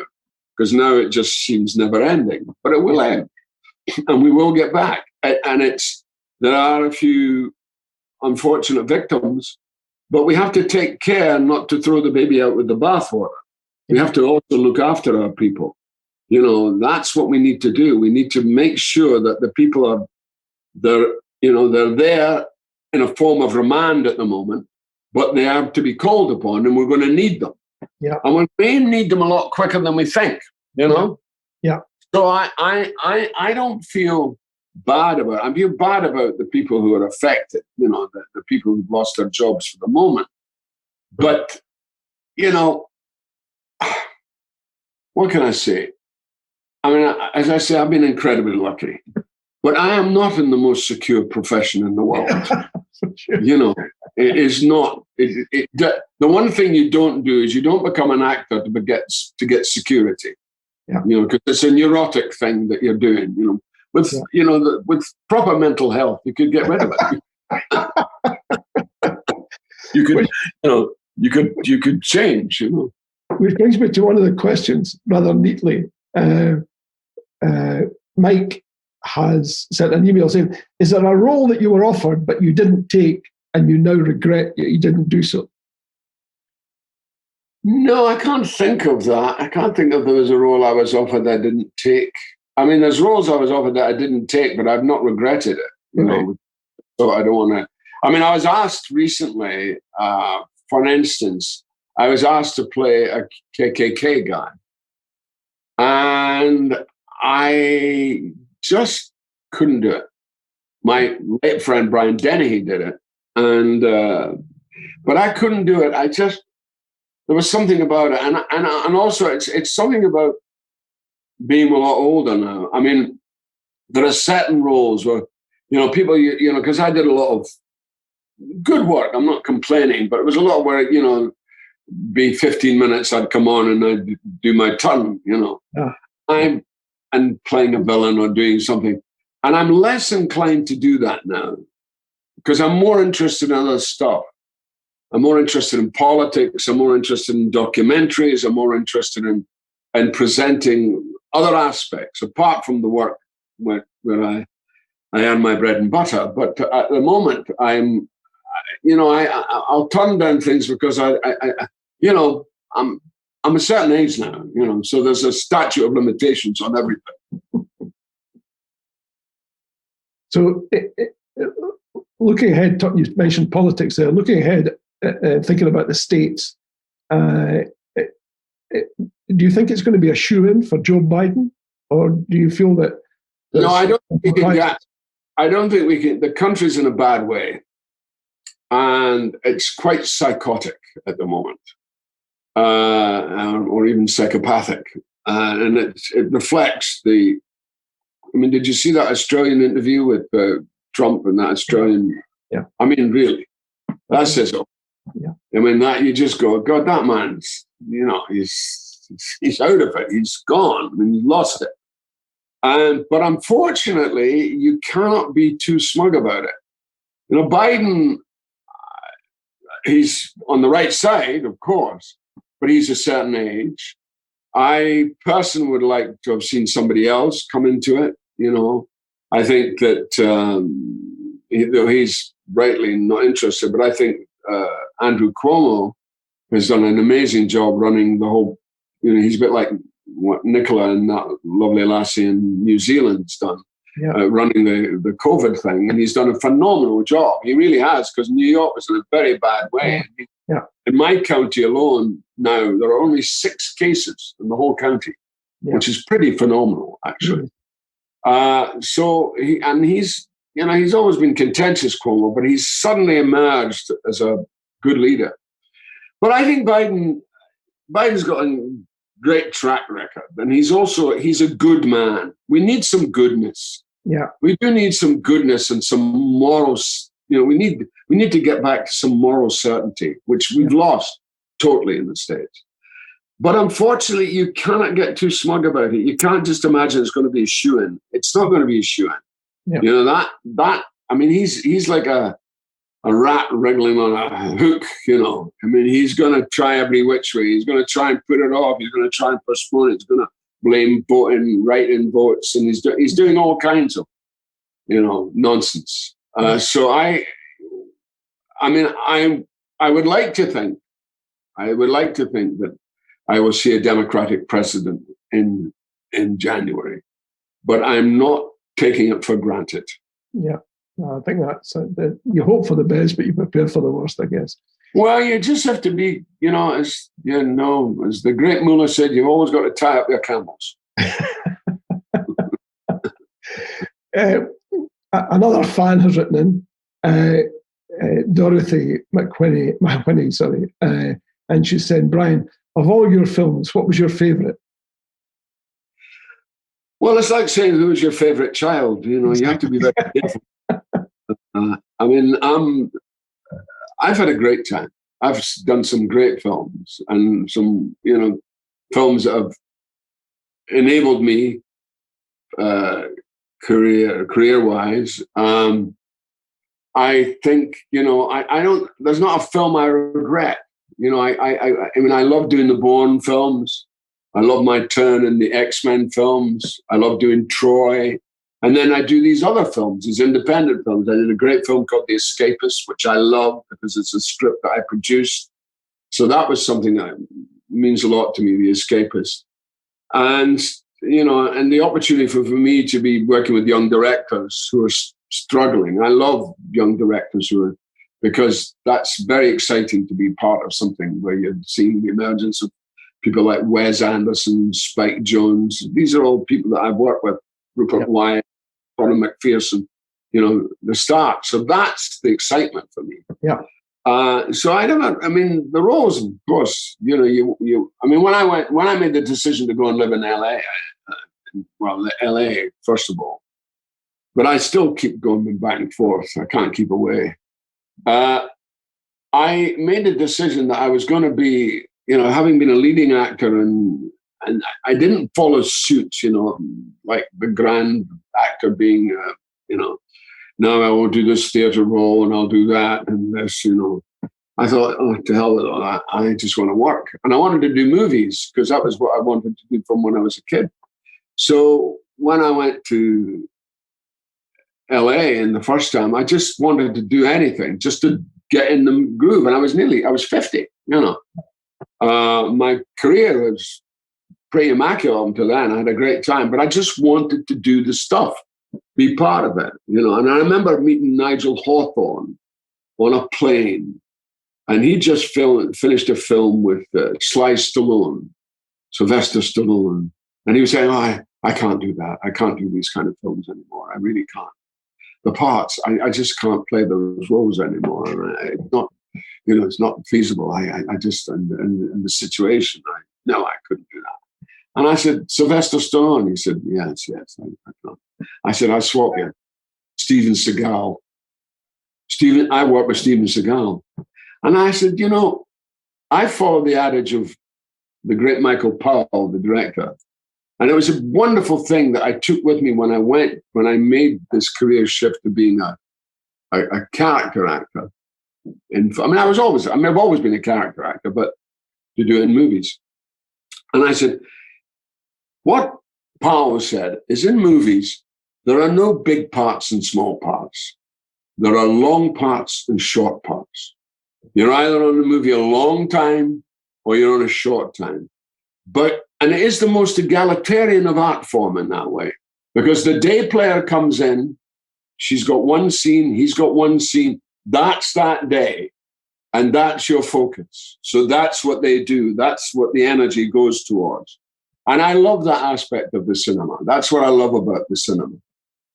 because now it just seems never ending, but it will end and we will get back. And there are a few unfortunate victims, but we have to take care not to throw the baby out with the bathwater. We have to also look after our people. That's what we need to do. We need to make sure that the people they're there in a form of remand at the moment, but they have to be called upon, and we're going to need them. Yeah. And we may need them a lot quicker than we think, Yeah. So I don't feel bad about it. I feel bad about the people who are affected, the people who've lost their jobs for the moment. But, what can I say? I mean, as I say, I've been incredibly lucky, but I am not in the most secure profession in the world. It is not. The one thing you don't do is you don't become an actor to get security. Yeah. Because it's a neurotic thing that you're doing. With proper mental health, you could get rid of it. You could change. Which brings me to one of the questions rather neatly. Mike has sent an email saying, is there a role that you were offered but you didn't take and you now regret that you didn't do so? No, I can't think of that. I can't think if there was a role I was offered that I didn't take. I mean, there's roles I was offered that I didn't take, but I've not regretted it. So I don't want to. I mean, I was asked recently, for instance, I was asked to play a KKK guy. And I just couldn't do it. My late friend Brian Dennehy did it, but I couldn't do it. There was something about it, and also it's something about being a lot older now. I mean, there are certain roles where people because I did a lot of good work. I'm not complaining, but it was a lot where be 15 minutes, I'd come on and I'd do my turn. Yeah. And playing a villain or doing something. And I'm less inclined to do that now because I'm more interested in other stuff. I'm more interested in politics. I'm more interested in documentaries. I'm more interested in presenting other aspects apart from the work where I earn my bread and butter. But at the moment, I'll turn down things because I'm a certain age now, so there's a statute of limitations on everything. So looking ahead, you mentioned politics there, looking ahead, thinking about the States, do you think it's going to be a shoo-in for Joe Biden? Or do you feel that... No, I don't think we can. I don't think we can. The country's in a bad way. And it's quite psychotic at the moment. Or even psychopathic. And it reflects did you see that Australian interview with Trump and that Australian. Yeah. I mean, really, that says all. Yeah. I mean, that you just go, God, that man's, he's out of it. He's gone. I mean, he's lost it. But unfortunately, you cannot be too smug about it. Biden, he's on the right side, of course, but he's a certain age. I personally would like to have seen somebody else come into it. I think that though he's rightly not interested, but I think Andrew Cuomo has done an amazing job running the whole. He's a bit like what Nicola and that lovely lassie in New Zealand's done, running the COVID thing, and he's done a phenomenal job. He really has, because New York was in a very bad way. Yeah. In my county alone, now there are only 6 cases in the whole county, which is pretty phenomenal, actually. So he's always been contentious, Cuomo, but he's suddenly emerged as a good leader. But I think Biden's got a great track record, and he's a good man. We need some goodness. Yeah, we do need some goodness and some morals. We need to get back to some moral certainty, which we've lost totally in the States. But unfortunately, you cannot get too smug about it. You can't just imagine it's going to be a shoo-in. It's not going to be a shoo-in. Yeah. I mean, he's like a rat wriggling on a hook, I mean, he's going to try every which way. He's going to try and put it off. He's going to try and postpone it. He's going to blame voting, write-in votes, and he's doing all kinds of, nonsense. So I would like to think that I will see a Democratic president in January, but I'm not taking it for granted. Yeah. I think that's you hope for the best, but you prepare for the worst, I guess. Well, you just have to be, as the great Mullah said, you've always got to tie up your camels. Another fan has written in, Dorothy McWhinney, sorry, and she said, Brian, of all your films, what was your favourite? Well, it's like saying who was your favourite child. You have to be very careful. I've had a great time. I've done some great films, and some, films that have enabled me career-wise. I think, I don't. There's not a film I regret. I mean, I love doing the Bourne films. I love my turn in the X-Men films. I love doing Troy. And then I do these other films, these independent films. I did a great film called The Escapist, which I love because it's a script that I produced. So that was something that means a lot to me, The Escapist. And, and the opportunity for me to be working with young directors who are struggling. I love young directors because that's very exciting to be part of something where you're seeing the emergence of people like Wes Anderson, Spike Jonze. These are all people that I've worked with. Rupert Wyatt, Conor McPherson, the start. So that's the excitement for me. Yeah. So the roles, of course, when I made the decision to go and live in LA, LA, first of all, but I still keep going back and forth. I can't keep away. I made the decision that I was going to be, having been a leading actor and I didn't follow suit, like the grand actor being, now I will do this theater role and I'll do that and this, I thought, oh, to hell with all that. I just want to work. And I wanted to do movies because that was what I wanted to do from when I was a kid. So when I went to LA and the first time, I just wanted to do anything just to get in the groove. And I was 50, my career was pretty immaculate until then. I had a great time, but I just wanted to do the stuff, be part of it, And I remember meeting Nigel Hawthorne on a plane, and he just finished a film with Sly Stallone, Sylvester Stallone, and he was saying, "Oh, I can't do that. I can't do these kind of films anymore. I really can't. The parts, I just can't play those roles anymore. It's not, it's not feasible. I just in the situation, I couldn't do that." And I said, "Sylvester Stallone." He said, yes, I can't. I said, "I'll swap you. Steven Seagal. I worked with Steven Seagal. And I said, I follow the adage of the great Michael Powell, the director. And it was a wonderful thing that I took with me when I made this career shift to being a character actor. I've always been a character actor, but to do it in movies. And I said, what Powell said is in movies, there are no big parts and small parts. There are long parts and short parts. You're either on the movie a long time or you're on a short time. And it is the most egalitarian of art form in that way, because the day player comes in, she's got one scene, he's got one scene. That's that day. And that's your focus. So that's what they do. That's what the energy goes towards. And I love that aspect of the cinema. That's what I love about the cinema.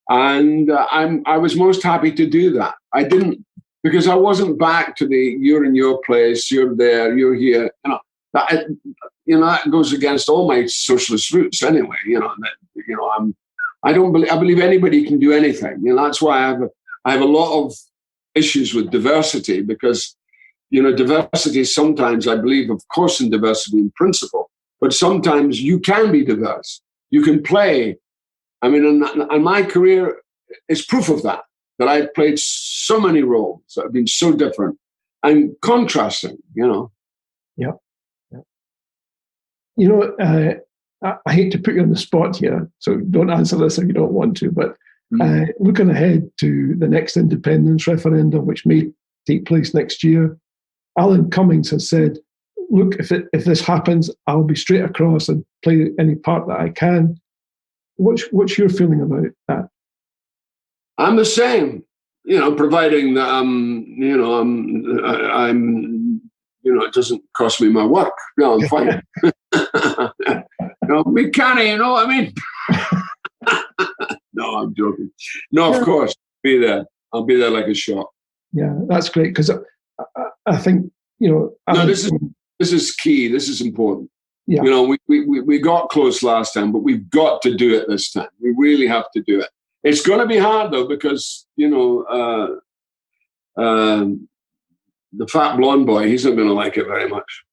And I was most happy to do that. I didn't, because I wasn't back to you're in your place, you're there, you're here. That goes against all my socialist roots anyway. I believe anybody can do anything. That's why I have a lot of issues with diversity, because diversity sometimes, I believe, of course, in diversity in principle, but sometimes you can be diverse. You can play. And my career is proof of that I've played so many roles that have been so different and contrasting, Yeah. I hate to put you on the spot here, so don't answer this if you don't want to, but looking ahead to the next independence referendum, which may take place next year, Alan Cummings has said, look, if this happens, I'll be straight across and play any part that I can. What's your feeling about that? I'm the same, providing that it doesn't cost me my work. No, I'm fine. Me canny, what I mean? No, I'm joking. No, of course, be there. I'll be there like a shot. Yeah, that's great, because I think, No, this is key. This is important. Yeah. We got close last time, but we've got to do it this time. We really have to do it. It's going to be hard, though, because, the fat blonde boy, he's not going to like it very much.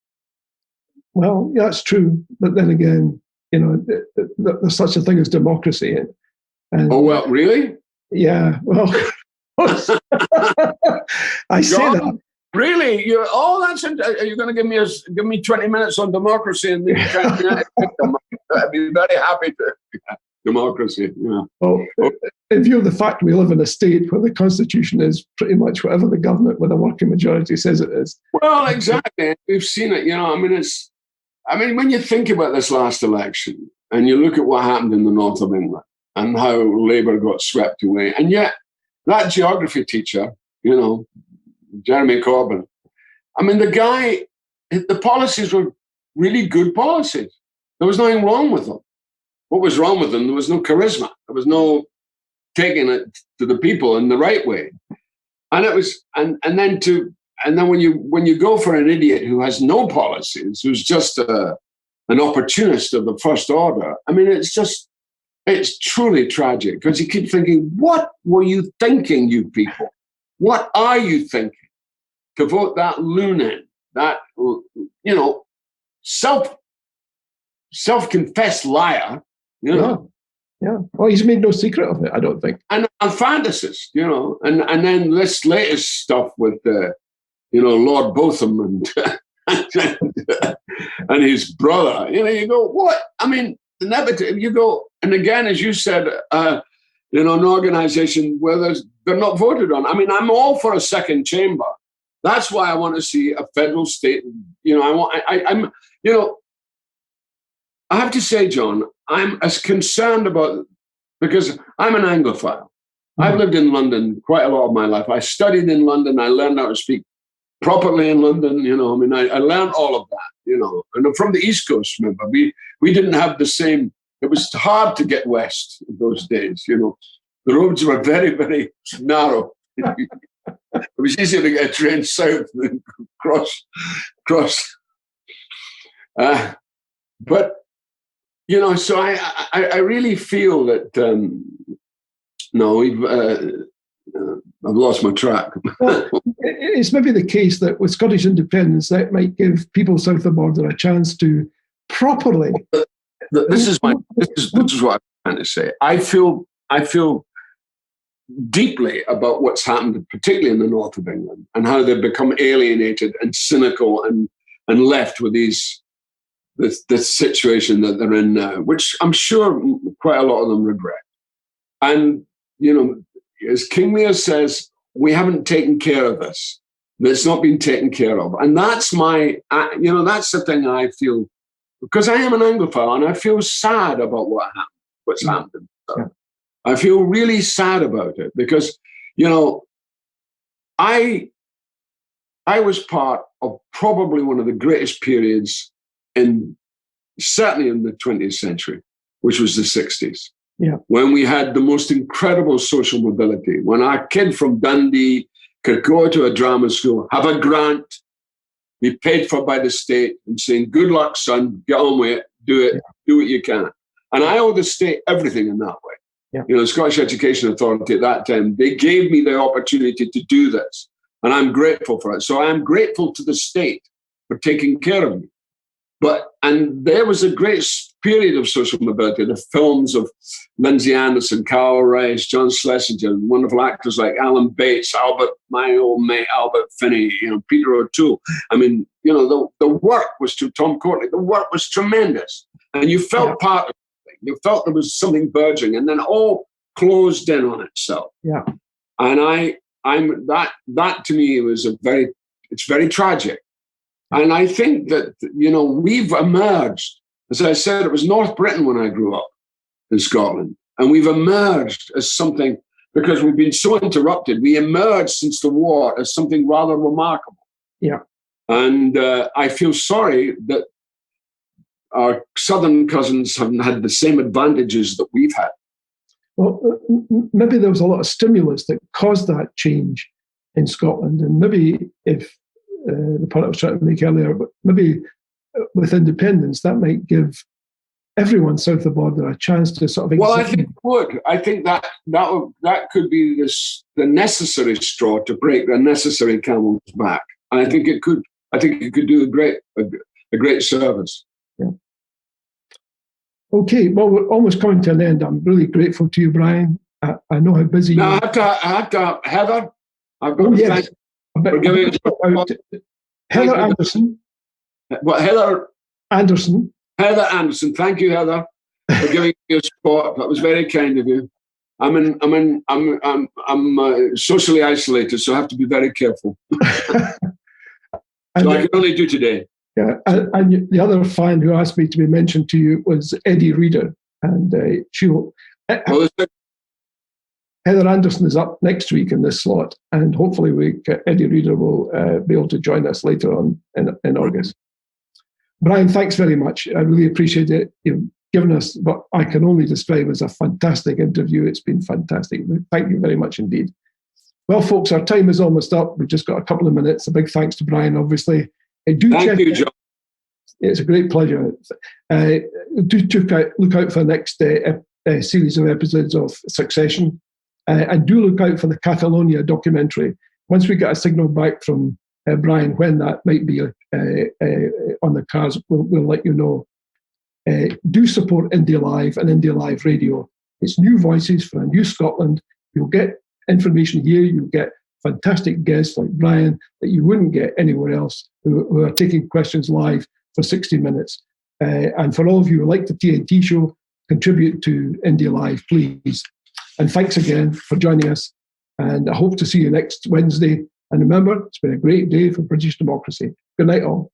Well, yeah, that's true. But then again, there's such a thing as democracy. And oh, well, really? Yeah, well, I say that. Really? Are you going to give me 20 minutes on democracy and then I'd be very happy to. Democracy, yeah. Well, in view of the fact we live in a state where the Constitution is pretty much whatever the government with a working majority says it is. Well, exactly. We've seen it. When you think about this last election and you look at what happened in the north of England and how Labour got swept away, and yet that geography teacher, Jeremy Corbyn, the policies were really good policies. There was nothing wrong with them. What was wrong with them? There was no charisma. There was no taking it to the people in the right way. And it was, and then when you go for an idiot who has no policies, who's just an opportunist of the first order, it's truly tragic, because you keep thinking, what were you thinking, you people? What are you thinking to vote that loon that self-confessed liar? Yeah. Well, he's made no secret of it, I don't think. And a fantasist, and then this latest stuff with, Lord Botham and his brother. You go, what? You go, and again, as you said, an organization where they're not voted on. I'm all for a second chamber. That's why I want to see a federal state. I have to say, John, I'm as concerned about, because I'm an Anglophile. I've lived in London quite a lot of my life. I studied in London. I learned how to speak properly in London. I learned all of that, and I'm from the East Coast, remember. We didn't have the same, it was hard to get west in those days, The roads were very, very narrow. It was easier to get a train south than cross. But, so I really feel that No, I've lost my track. Well, it's maybe the case that with Scottish independence, that might give people south of the border a chance to properly. This is what I'm trying to say. I feel deeply about what's happened, particularly in the north of England, and how they've become alienated and cynical and left with this situation that they're in now, which I'm sure quite a lot of them regret. And, as King Lear says, we haven't taken care of this. It's not been taken care of. And that's that's the thing I feel, because I am an Anglophile and I feel sad about what's happened. Yeah. I feel really sad about it because, I was part of probably one of the greatest periods certainly in the 20th century, which was the 60s. Yeah. When we had the most incredible social mobility, when our kid from Dundee could go to a drama school, have a grant, be paid for by the state, and saying, "Good luck, son, get on with it, do it, do what you can." And I owe the state everything in that way. Yeah. The Scottish Education Authority at that time, they gave me the opportunity to do this, and I'm grateful for it. So I'm grateful to the state for taking care of me. And there was a great period of social mobility, the films of Lindsay Anderson, Carol Rice, John Schlesinger, wonderful actors like Alan Bates, my old mate Albert Finney, Peter O'Toole. I mean, the work was to Tom Courtenay, the work was tremendous. And you felt part of it. You felt there was something burgeoning, and then all closed in on itself. Yeah. And that to me it's very tragic. And I think that, we've emerged, as I said, it was North Britain when I grew up in Scotland. And we've emerged as something, because we've been so interrupted, we emerged since the war as something rather remarkable. Yeah. And I feel sorry that our southern cousins haven't had the same advantages that we've had. Well, maybe there was a lot of stimulus that caused that change in Scotland. And maybe if the point I was trying to make earlier, but maybe with independence, that might give everyone south of the border a chance to sort of. Well, I think it would. I think that could be the necessary straw to break the necessary camel's back. And I think it could. I think it could do a great service. Yeah. Okay. Well, we're almost coming to an end. I'm really grateful to you, Brian. I know how busy you are. I have to Heather. I've got to thank. Heather Anderson. What, Heather Anderson? Heather Anderson. Thank you, Heather, for giving me your support. That was very kind of you. I'm socially isolated, so I have to be very careful. So I can only do today. Yeah, and the other fan who asked me to be mentioned to you was Eddie Reader, and she'll. Heather Anderson is up next week in this slot, and hopefully Eddie Reader will be able to join us later on in August. Brian, thanks very much. I really appreciate it. You've given us what I can only describe as a fantastic interview. It's been fantastic. Thank you very much indeed. Well, folks, our time is almost up. We've just got a couple of minutes. A big thanks to Brian, obviously. Thank you, John. It's a great pleasure. Look out for the next series of episodes of Succession. And do look out for the Catalonia documentary. Once we get a signal back from Brian when that might be on the cards, we'll let you know. Do support India Live and India Live Radio. It's new voices for a new Scotland. You'll get information here. You'll get fantastic guests like Brian that you wouldn't get anywhere else who are taking questions live for 60 minutes. And for all of you who like the TNT show, contribute to India Live, please. And thanks again for joining us. And I hope to see you next Wednesday. And remember, it's been a great day for British democracy. Good night, all.